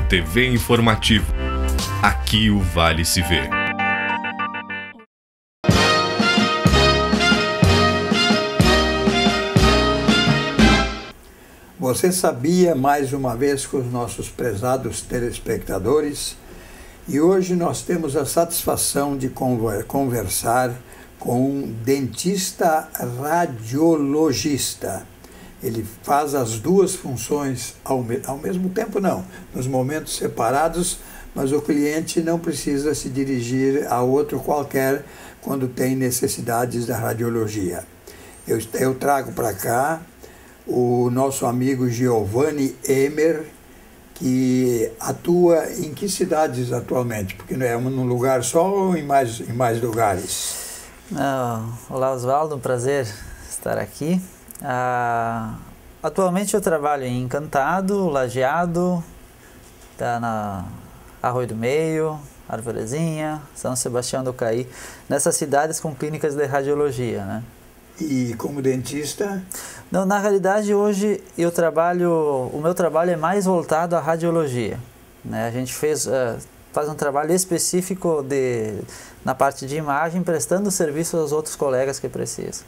TV Informativo. Aqui o Vale se vê. Você sabia, mais uma vez, com os nossos prezados telespectadores, e hoje nós temos a satisfação de conversar com um dentista radiologista. Ele faz as duas funções ao mesmo tempo, não, nos momentos separados, mas o cliente não precisa se dirigir a outro qualquer quando tem necessidades da radiologia. Eu trago para cá o nosso amigo Giovanni Emer, que atua em que cidades atualmente? Porque não é num lugar só ou em mais lugares? Olá, Oswaldo, um prazer estar aqui. Atualmente eu trabalho em Encantado, Lajeado, na Arroio do Meio, Arvorezinha, São Sebastião do Caí, nessas cidades com clínicas de radiologia, né? E como dentista? Não, na realidade hoje o meu trabalho é mais voltado à radiologia, né? A gente faz um trabalho específico na parte de imagem, prestando serviço aos outros colegas que precisam.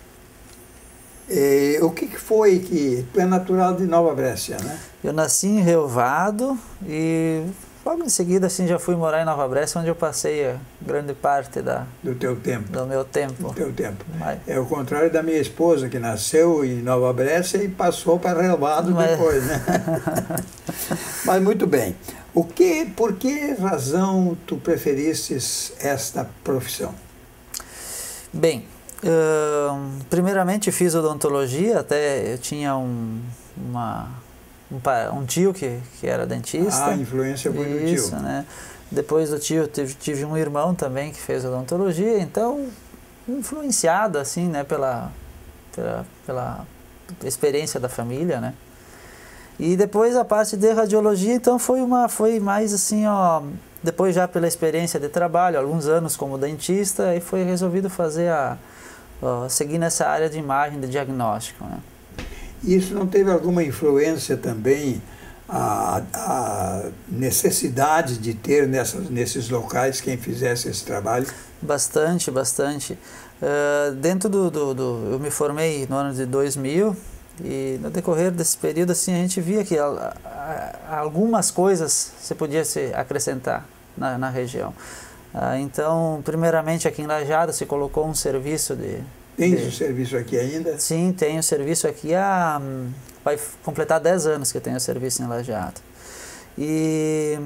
O que foi que... Tu é natural de Nova Brécia, né? Eu nasci em Rio Vado e logo em seguida assim, já fui morar em Nova Brécia, onde eu passei grande parte do teu tempo. Do meu tempo. Do teu tempo. Mas... É o contrário da minha esposa, que nasceu em Nova Brécia e passou para Rio Vado depois, né? Mas muito bem. Por que razão tu preferistes esta profissão? Bem, primeiramente fiz odontologia, até eu tinha um tio que era dentista. A influência foi do tio. Isso, né? Depois do tio tive um irmão também que fez odontologia, então influenciado assim, né, pela experiência da família, né? E depois a parte de radiologia, então foi mais assim, depois já pela experiência de trabalho, alguns anos como dentista, e foi resolvido seguir nessa área de imagem, de diagnóstico, né? Isso não teve alguma influência também a necessidade de ter nesses locais quem fizesse esse trabalho? Bastante, bastante. Eu me formei no ano de 2000 e no decorrer desse período assim, a gente via que algumas coisas se podia se acrescentar na região. Então, primeiramente aqui em Lajeado se colocou um serviço Tens o serviço aqui ainda? Sim, tenho serviço aqui vai completar 10 anos que eu tenho serviço em Lajeado. E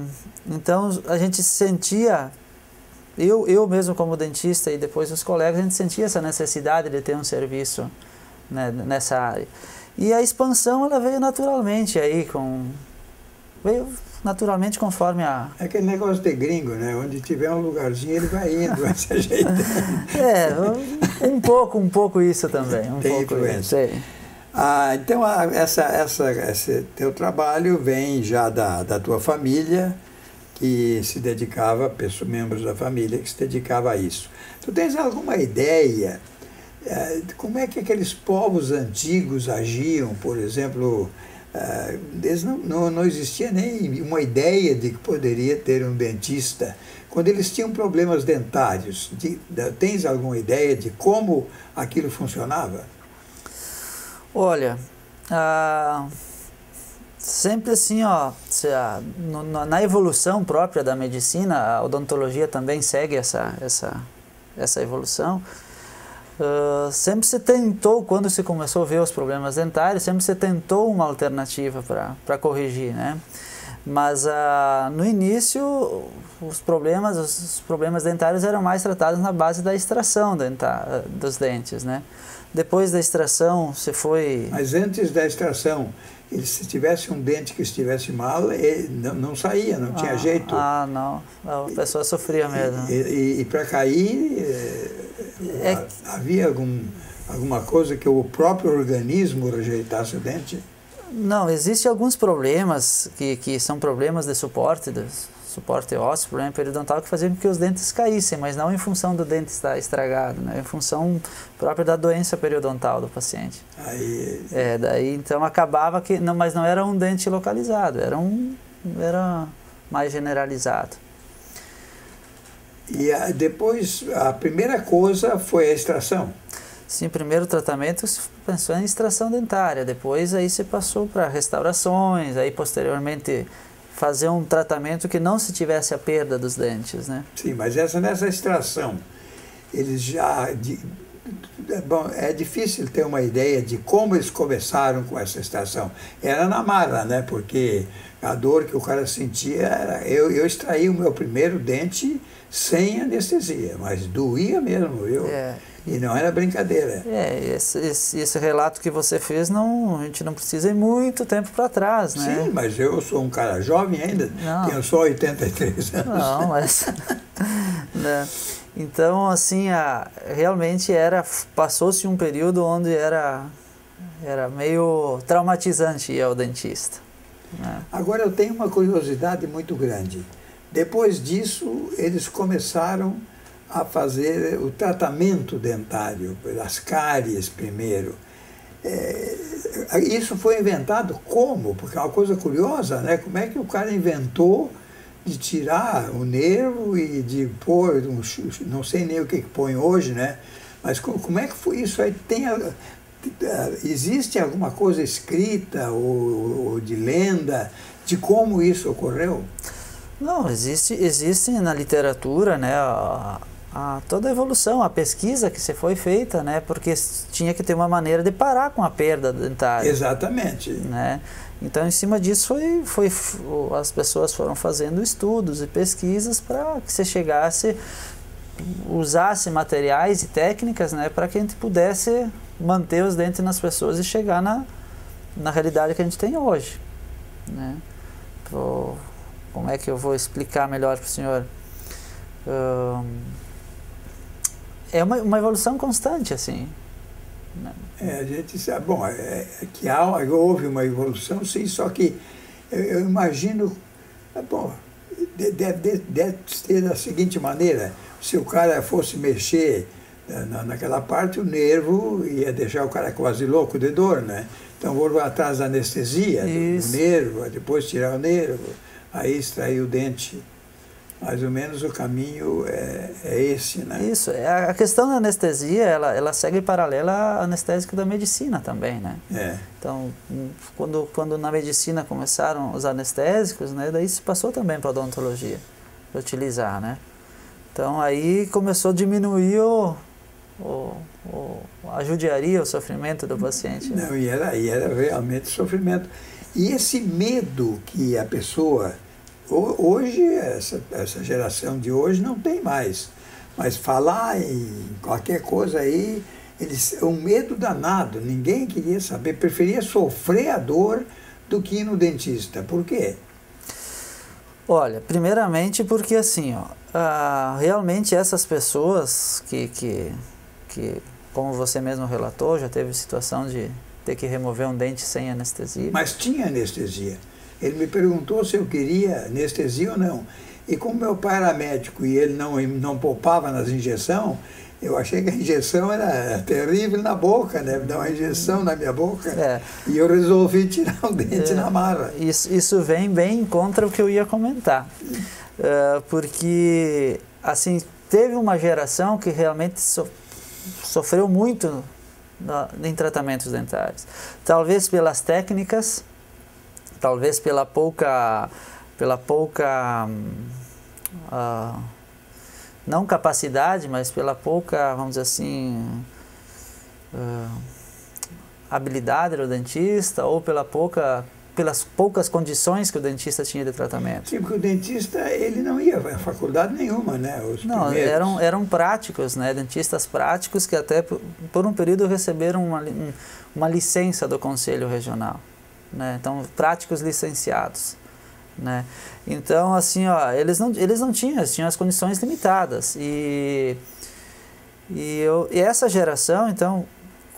então a gente sentia, eu mesmo como dentista e depois os colegas, a gente sentia essa necessidade de ter um serviço, né, nessa área. E a expansão ela veio naturalmente conforme a... É aquele negócio de gringo, né? Onde tiver um lugarzinho ele vai indo, vai se ajeitando. Um pouco isso também. Tem influência. Então esse teu trabalho vem já da tua família, que se dedicava, membros da família que se dedicava a isso. Tu tens alguma ideia de como é que aqueles povos antigos agiam, por exemplo... não existia nem uma ideia de que poderia ter um dentista quando eles tinham problemas dentários. Tens alguma ideia de como aquilo funcionava? Olha, sempre assim, na evolução própria da medicina, a odontologia também segue essa evolução. Sempre se tentou, quando se começou a ver os problemas dentários, sempre se tentou uma alternativa para corrigir, né? Mas no início os problemas dentários eram mais tratados na base da extração dos dentes, né? Depois da extração se foi... Mas antes da extração, se tivesse um dente que estivesse mal, ele não saía, não tinha jeito. Não, a pessoa sofria mesmo. E para cair... Havia alguma coisa que o próprio organismo rejeitasse o dente? Não, existem alguns problemas que são problemas de suporte ósseo, problema periodontal, que faziam com que os dentes caíssem, mas não em função do dente estar estragado, né? Em função própria da doença periodontal do paciente. Daí então acabava que... mas não era um dente localizado, era mais generalizado. E depois, a primeira coisa foi a extração. Sim, primeiro tratamento se pensou em extração dentária, depois aí se passou para restaurações, aí posteriormente fazer um tratamento que não se tivesse a perda dos dentes, né? Sim, mas nessa extração, eles já... Bom, é difícil ter uma ideia de como eles começaram com essa extração. Era na marra, né? Porque a dor que o cara sentia era... Eu extraí o meu primeiro dente sem anestesia, mas doía mesmo, viu? E não era brincadeira. Esse relato que você fez, a gente não precisa ir muito tempo para trás, né? Sim, mas eu sou um cara jovem ainda, tenho só 83 anos. Não, mas... né? Então, assim, realmente passou-se um período onde era meio traumatizante ir ao dentista. Né? Agora, eu tenho uma curiosidade muito grande. Depois disso, eles começaram a fazer o tratamento dentário, as cáries primeiro. Isso foi inventado como? Porque é uma coisa curiosa, né? Como é que o cara inventou de tirar o nervo e de pôr, não sei nem o que põe hoje, né? Mas como é que foi isso aí? Existe alguma coisa escrita ou de lenda de como isso ocorreu? Não, existe na literatura, né, toda a evolução, a pesquisa que se foi feita, né, porque tinha que ter uma maneira de parar com a perda dentária. Exatamente. Né? Então, em cima disso, as pessoas foram fazendo estudos e pesquisas para que se usasse materiais e técnicas, né, para que a gente pudesse manter os dentes nas pessoas e chegar na realidade que a gente tem hoje. Né? Como é que eu vou explicar melhor para o senhor? É uma evolução constante, assim. A gente sabe, bom, que houve uma evolução, sim, só que eu imagino, bom, deve ser da seguinte maneira: se o cara fosse mexer naquela parte, o nervo ia deixar o cara quase louco de dor, né? Então vou atrás da anestesia do nervo, depois tirar o nervo, aí extrair o dente. Mais ou menos o caminho é esse, né? Isso. A questão da anestesia, ela segue paralela à anestésica da medicina também, né? Então, quando na medicina começaram os anestésicos, né, daí se passou também para a odontologia, para utilizar, né? Então, aí começou a diminuir a judiaria, o sofrimento do paciente. Não, e era realmente sofrimento. E esse medo que a pessoa... Hoje, essa geração de hoje não tem mais, mas falar em qualquer coisa aí, um medo danado, ninguém queria saber, preferia sofrer a dor do que ir no dentista. Por quê? Olha, primeiramente porque assim, realmente essas pessoas que, como você mesmo relatou, já teve situação de ter que remover um dente sem anestesia. Mas tinha anestesia. Ele me perguntou se eu queria anestesia ou não. E como meu pai era médico e ele não poupava nas injeções, eu achei que a injeção era terrível na boca, né? Dar uma injeção na minha boca. E eu resolvi tirar o dente na marra. Isso vem bem contra o que eu ia comentar. Porque, assim, teve uma geração que realmente sofreu muito em tratamentos dentários. Talvez pelas técnicas, talvez pela pouca não capacidade, mas pela pouca, vamos dizer assim, habilidade do dentista, ou pelas poucas condições que o dentista tinha de tratamento. Sim, porque o dentista, ele não ia à faculdade nenhuma, né? Não, eram práticos, né? Dentistas práticos que até por um período receberam uma licença do Conselho Regional. Né? Então, práticos licenciados, né? Então, assim, eles não tinham as condições limitadas e essa geração, então,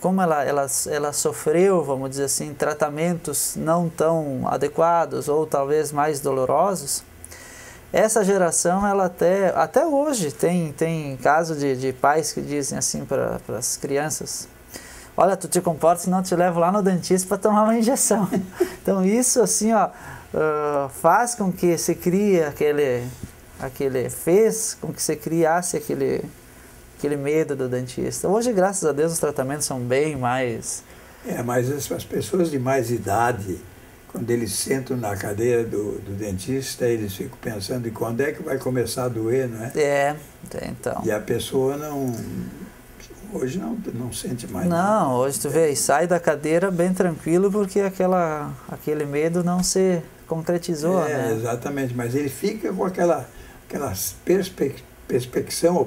como ela sofreu, vamos dizer assim, tratamentos não tão adequados ou talvez mais dolorosos, essa geração, ela até hoje tem caso de pais que dizem assim para as crianças: olha, tu te comporta, senão eu te levo lá no dentista para tomar uma injeção. Então, isso, assim, faz com que se crie fez com que se criasse aquele medo do dentista. Hoje, graças a Deus, os tratamentos são bem mais... Mas as pessoas de mais idade, quando eles sentam na cadeira do dentista, eles ficam pensando em quando é que vai começar a doer, não é? Então. E a pessoa hoje não sente mais não, nada. Hoje tu vê, sai da cadeira bem tranquilo porque aquele medo não se concretizou, né? Exatamente, mas ele fica com aquela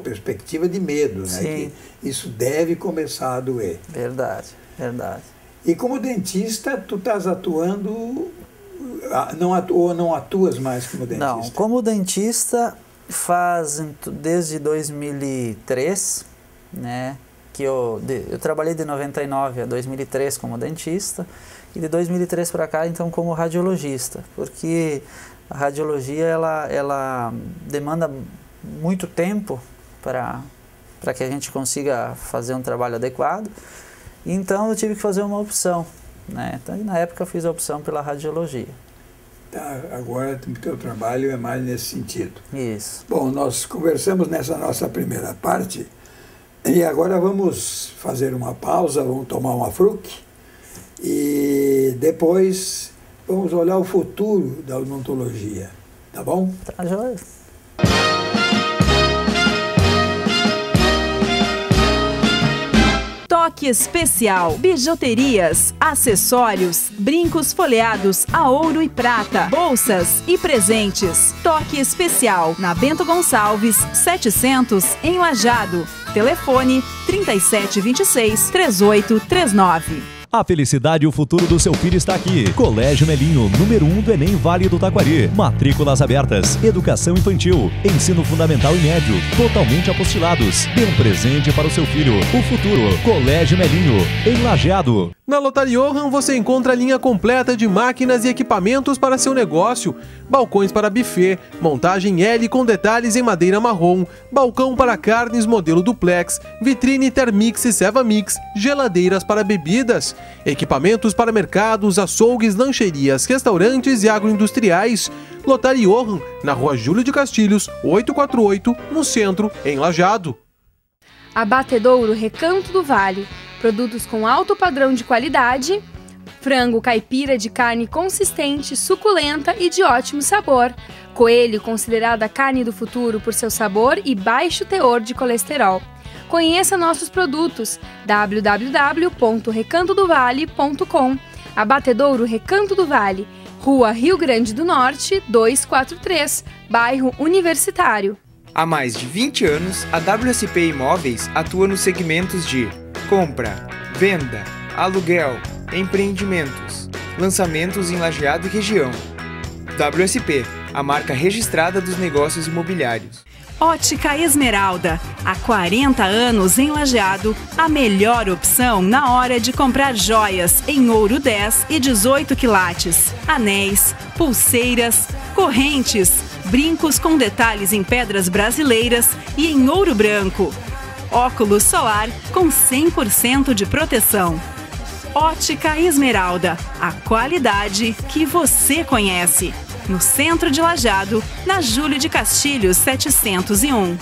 perspectiva de medo, né? Sim. Que isso deve começar a doer. Verdade. E como dentista, tu estás atuando, não atuas mais como dentista? Não, como dentista desde 2003, né? Que eu trabalhei de 99 a 2003 como dentista e de 2003 para cá, então, como radiologista, porque a radiologia ela demanda muito tempo para que a gente consiga fazer um trabalho adequado. Então eu tive que fazer uma opção, né? Então, na época eu fiz a opção pela radiologia. Tá, agora o teu trabalho é mais nesse sentido. Isso. Bom, nós conversamos nessa nossa primeira parte e agora vamos fazer uma pausa, vamos tomar uma fruque e depois vamos olhar o futuro da odontologia, tá bom? Tá joia. Toque especial, bijuterias, acessórios, brincos folheados a ouro e prata, bolsas e presentes. Toque especial na Bento Gonçalves, 700 em Lajeado. Telefone 3726-3839. A felicidade e o futuro do seu filho está aqui. Colégio Melinho, número 1 do Enem Vale do Taquari. Matrículas abertas. Educação infantil. Ensino fundamental e médio. Totalmente apostilados. Dê um presente para o seu filho. O futuro. Colégio Melinho, em Lajeado. Na Lotaria Johann você encontra a linha completa de máquinas e equipamentos para seu negócio. Balcões para buffet, montagem L com detalhes em madeira marrom, balcão para carnes modelo duplex, vitrine Thermix e Sevamix, geladeiras para bebidas, equipamentos para mercados, açougues, lancherias, restaurantes e agroindustriais. Lotaria Johann, na Rua Júlio de Castilhos, 848, no centro, em Lajeado. Abatedouro Recanto do Vale. Produtos com alto padrão de qualidade, frango caipira de carne consistente, suculenta e de ótimo sabor. Coelho, considerada a carne do futuro por seu sabor e baixo teor de colesterol. Conheça nossos produtos, www.recantodovale.com. Abatedouro Recanto do Vale, Rua Rio Grande do Norte, 243, bairro Universitário. Há mais de 20 anos, a WSP Imóveis atua nos segmentos de compra, venda, aluguel, empreendimentos, lançamentos em Lajeado e região. WSP, a marca registrada dos negócios imobiliários. Ótica Esmeralda, há 40 anos em Lajeado, a melhor opção na hora de comprar joias em ouro 10 e 18 quilates, anéis, pulseiras, correntes, brincos com detalhes em pedras brasileiras e em ouro branco. Óculos solar com 100% de proteção. Ótica Esmeralda, a qualidade que você conhece. No centro de Lajeado, na Júlio de Castilhos 701.